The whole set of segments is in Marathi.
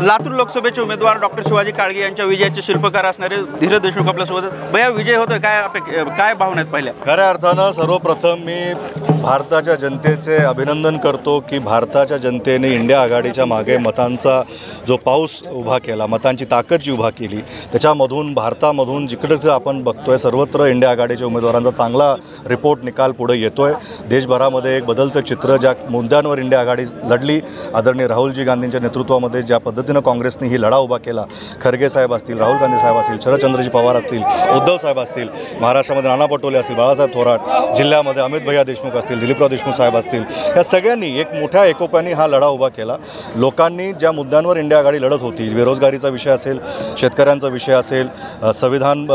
लातूर लोकसभेचे उमेदवार डॉक्टर शिवाजी काळगे यांच्या विजयाचे शिल्पकार असणारे धीरज देशमुख आपल्यासोबत भैया विजय होतोय, काय भावना आहेत पहिल्या? खऱ्या अर्थानं सर्वप्रथम मी भारताच्या जनतेचे अभिनंदन करतो की भारताच्या जनतेने इंडिया आघाडीच्या मागे मतांचा जो पाऊस उभा केला, मतांची ताकद जी उभा केली, त्याच्यामधून भारतामधून जिकडे आपण बघतोय सर्वत्र इंडिया आघाडीच्या उमेदवारांचा चांगला रिपोर्ट निकाल पुढे येतोय। देशभरामध्ये एक बदलतं चित्र, ज्या मुद्द्यांवर इंडिया आघाडी लढली, आदरणीय राहुलजी गांधींच्या नेतृत्वामध्ये ज्या पद्धतीनं काँग्रेसने ही लढा उभा केला, खरगे साहेब असतील, राहुल गांधी साहेब असतील, शरदचंद्रजी पवार असतील, उद्धव साहेब असतील, महाराष्ट्रामध्ये नाना पटोले असतील, बाळासाहेब थोरात, जिल्ह्यामध्ये अमित भैया देशमुख असतील, दिलीपराव देशमुख साहेब असतील, या सगळ्यांनी एक मोठ्या एकोप्याने हा लढा उभा केला। लोकांनी ज्या मुद्द्यांवर इंडिया आघाडी लढत होती, बेरोजगारीचा विषय असेल, शेतकऱ्यांचा विषय असेल, संविधान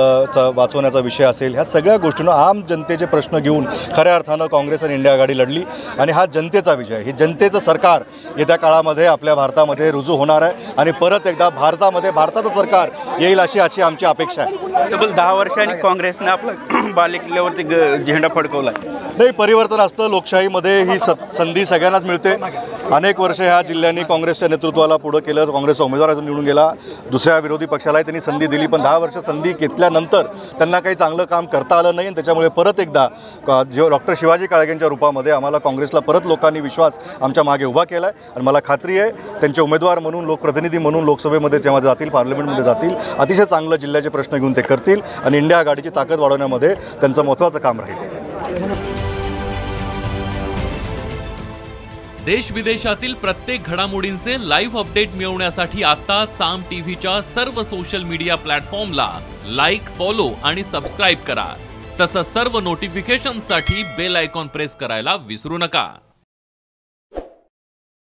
वाचवण्याचा विषय असेल, ह्या सगळ्या गोष्टींना आम जनतेचे प्रश्न घेऊन खऱ्या अर्थानं काँग्रेस आणि इंडिया आघाडी लढली आणि हा जनतेचा विजय, हे जनतेचं सरकार येत्या काळामध्ये आपल्या भारतामध्ये रुजू होणार आहे आणि परत एकदा भारताचं सरकार येईल अशी आमची अपेक्षा आहे। तब्बल 10 वर्षांनी काँग्रेसने आपला बालेकिल्ल्यावरती झेंडा फडकवला। नाही, परिवर्तन असतं लोकशाहीमध्ये, ही संधी सगळ्यांनाच मिळते। अनेक वर्ष ह्या जिल्ह्यांनी काँग्रेसच्या नेतृत्वाला पुढं केलं, काँग्रेसचा उमेदवार निवडून गेला, दुसऱ्या विरोधी पक्षालाही त्यांनी संधी दिली, पण 10 वर्ष संधी घेतल्यानंतर त्यांना काही चांगलं काम करता आलं नाही आणि त्याच्यामुळे परत एकदा डॉक्टर शिवाजी काळगेंच्या रूपामध्ये आम्हाला काँग्रेसला परत लोकांनी विश्वास आमच्या मागे उभा केला आहे आणि मला खात्री आहे त्यांचे उमेदवार म्हणून, लोकप्रतिनिधी म्हणून लोकसभेमध्ये जेव्हा जातील, पार्लमेंटमध्ये जातील, अतिशय चांगलं जिल्ह्याचे प्रश्न घेऊन ते करतील आणि इंडिया आघाडीची ताकद वाढवण्यामध्ये त्यांचं महत्त्वाचं काम राहील। देश विदेशातील प्रत्येक घडामोडींचे लाईव्ह अपडेट मिळवण्यासाठी आता साम टीव्हीच्या सर्व सोशल मीडिया प्लॅटफॉर्मला लाईक, फॉलो आणि सबस्क्राईब करा। तसंच सर्व नोटिफिकेशनसाठी बेल आयकॉन प्रेस करायला विसरू नका।